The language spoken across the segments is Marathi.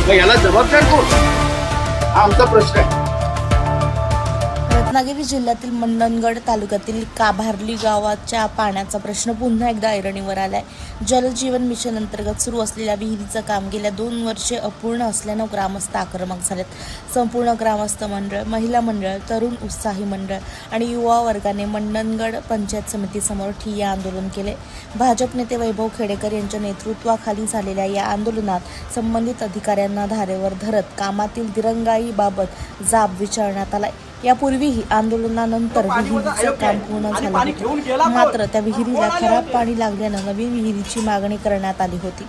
मग याला जबाबदार कोण, हा आमचा प्रश्न आहे. रत्नागिरी जिल्ह्यातील मंडणगड तालुक्यातील काभार्ली गावाच्या पाण्याचा प्रश्न पुन्हा एकदा ऐरणीवर आलाय. जलजीवन मिशन अंतर्गत सुरू असलेल्या विहिरीचं काम गेल्या 2 वर्षे अपूर्ण असल्यानं ग्रामस्थ आक्रमक झालेत. संपूर्ण ग्रामस्थ मंडळ, महिला मंडळ, तरुण उत्साही मंडळ आणि युवा वर्गाने मंडणगड पंचायत समितीसमोर ठिय्या आंदोलन केले. भाजप नेते वैभव खेडेकर यांच्या नेतृत्वाखाली झालेल्या या आंदोलनात संबंधित अधिकाऱ्यांना धारेवर धरत कामातील दिरंगाईबाबत जाब विचारण्यात आलाय. यापूर्वीही आंदोलनानंतर विहिरीचं काम पूर्ण झालं होतं, मात्र त्या विहिरीला खराब पाणी लागल्यानं नवीन विहिरीची मागणी करण्यात आली होती.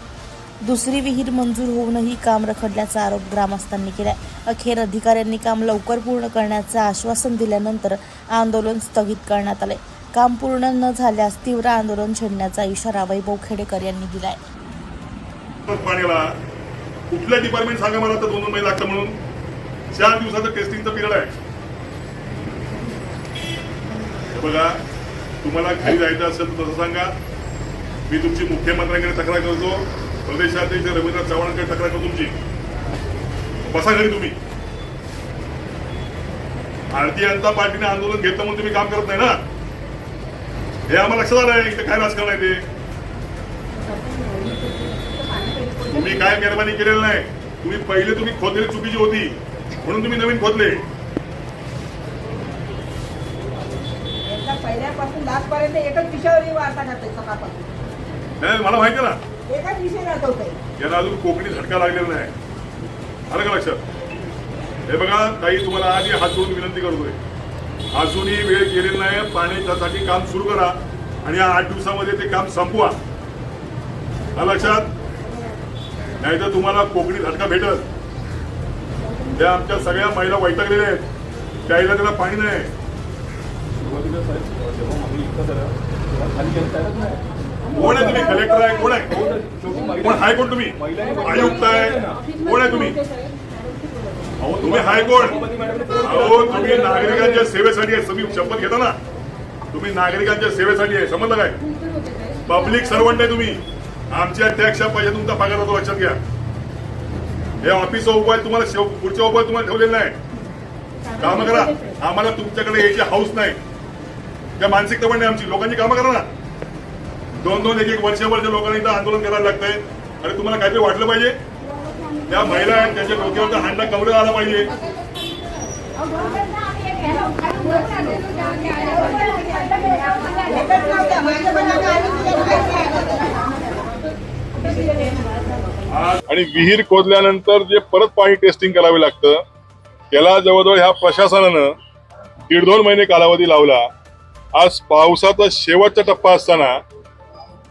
दुसरी विहीर मंजूर होऊनही काम रखडल्याचा आरोप ग्रामस्थांनी केलाय. अखेर अधिकाऱ्यांनी काम लवकर पूर्ण करण्याचं आश्वासन दिल्यानंतर आंदोलन स्थगित करण्यात आले. काम पूर्ण न झाल्यास तीव्र आंदोलन छेडण्याचा इशारा वैभव खेडेकर यांनी दिलाय. पाण्याला कुठलं डिपार्टमेंट सांगा मला तर 2 महिने लागतं म्हणून 4 दिवसाचं टेस्टिंगचं पिरियड आहे. बघा, तुम्हाला घरी जायचं असेल तर तसं सांगा. मी तुमची मुख्यमंत्र्यांकडे तक्रार करतो, प्रदेशाध्यक्ष रवींद्र चव्हाणांकडे तक्रार करतो तुमची. बसा घरी तुम्ही. भारतीय जनता पार्टीने आंदोलन घेतलं म्हणून तुम्ही काम करत नाही ना, हे आम्हाला लक्षात आलं आहे. इथे काय राजकारण आहे ते तुम्ही काय मेहरबानी केलेलं नाही. तुम्ही खोदलेली चुकीची होती म्हणून तुम्ही नवीन खोदले. पहिल्यापासून लास्टपर्यंत एकच विषयावर वार्ता करते सकाळपासून. नाही, मला माहिती आहे ना, एकच विषय राहतोय. याला अजून कोकणी झटका लागलेला नाही. आलं का लक्षात? हे बघा ताई, तुम्हाला आधी हात जोडून विनंती करतोय, अजूनही वेळ गेलेली नाही. पाण्यासाठी काम सुरू करा आणि या 8 दिवसामध्ये ते काम संपवा. आलं लक्षात? नाही तर तुम्हाला कोकणी झटका भेटल. त्या आमच्या सगळ्या महिला वैतागलेल्या आहेत, प्यायला त्याला पाणी नाही. कोण आहे तुम्ही? कलेक्टर आहे? कोण आहे? कोण हायकोर्ट? तुम्ही आयुक्त आहे? कोण आहे तुम्ही? अहो तुम्ही हायकोर्ट. अहो तुम्ही नागरिकांच्या सेवेसाठी आहे. तुम्ही शपथ घेता ना, तुम्ही नागरिकांच्या सेवेसाठी आहे. समजलं काय? पब्लिक सर्वंट आहे तुम्ही. आमच्या टॅक्सच्या पैसे तुमचा पगार होतो, लक्षात घ्या. हे ऑफिसचा उपाय तुम्हाला पुढचा उपाय तुम्हाला ठेवलेला नाही. काम करा. आम्हाला तुमच्याकडे यायची हाऊस नाही, त्या मानसिकता पण नाही आमची. लोकांची कामं करा ना. 2-2, 1-1 वर्षभरच्या लोकांना इथं आंदोलन करायला लागतंय. अरे तुम्हाला काहीतरी वाटलं पाहिजे. त्या महिला आहेत, त्यांच्या डोक्यावरचा हांडा कवडा आला पाहिजे. आणि विहीर खोदल्यानंतर जे परत पाणी टेस्टिंग करावे लागतं, त्याला जवळजवळ ह्या प्रशासनानं 1.5-2 महिने कालावधी लावला. आज पावसाचा शेवटचा टप्पा असताना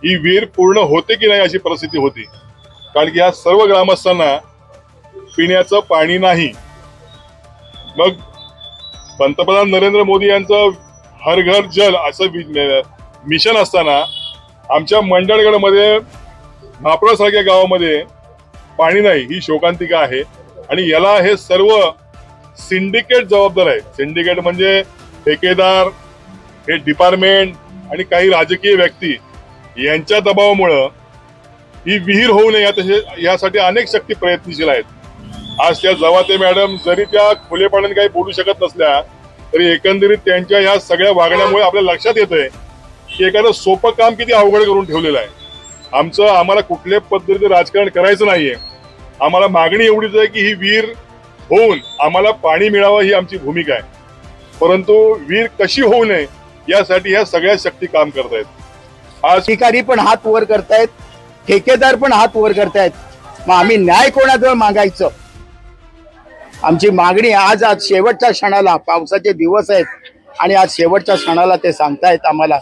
ही विहीर पूर्ण होते की नाही अशी परिस्थिती होती. कारण की या सर्व ग्रामस्थांना पिण्याचं पाणी नाही. मग पंतप्रधान नरेंद्र मोदी यांचं हर घर जल असं मिशन असताना आमच्या मंडणगडमध्ये भापडासारख्या गावामध्ये पाणी नाही, ही शोकांतिका आहे. आणि याला हे सर्व सिंडिकेट जबाबदार आहे. सिंडिकेट म्हणजे ठेकेदार, हे डिपार्टमेंट आणि काही राजकीय व्यक्ती यांच्या दबावामुळं ही विहीर होऊ नये यासाठी अनेक शक्ती प्रयत्नशील आहेत. आज त्या जवाते मॅडम जरी त्या खुलेपणाने काही बोलू शकत नसल्या तरी एकंदरीत त्यांच्या या सगळ्या वागण्यामुळे आपल्या लक्षात येतंय की एखादं सोपं काम किती अवघड करून ठेवलेलं आहे. आम्हाला कुठल्या पद्धतीचं राजकारण करायचं नाहीये. आम्हाला मागणी एवढीच आहे की ही विहीर होऊन आम्हाला पाणी मिळावं ही आमची भूमिका आहे. परंतु विहीर कशी होऊ नये यासाठी ह्या सगळ्या शक्ती काम करतायत. आज अधिकारी पण हात वर करतायत, ठेकेदार पण हात वर करतायत. मग आम्ही न्याय कोणाजवळ मागायचं? आमची मागणी आज शेवटच्या क्षणाला, पावसाचे दिवस आहेत आणि आज शेवटच्या क्षणाला ते सांगतायत आम्हाला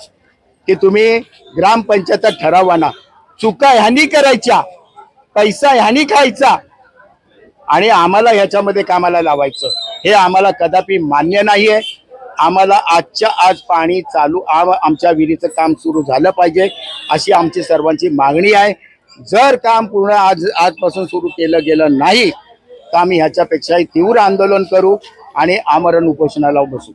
की तुम्ही ग्रामपंचायत ठरावा ना. चुका ह्यांनी करायच्या, पैसा ह्यांनी खायचा आणि आम्हाला ह्याच्यामध्ये कामाला लावायचं, हे आम्हाला कदापि मान्य नाहीये. आम्हाला आजच्या आज पाणी चालू, आमच्या विहिरीचं काम सुरू झालं पाहिजे अशी आमची सर्वांची मागणी आहे. जर काम पूर्ण आजपासून सुरू केलं गेलं नाही तर आम्ही ह्याच्यापेक्षाही तीव्र आंदोलन करू आणि आमरण उपोषणाला बसू.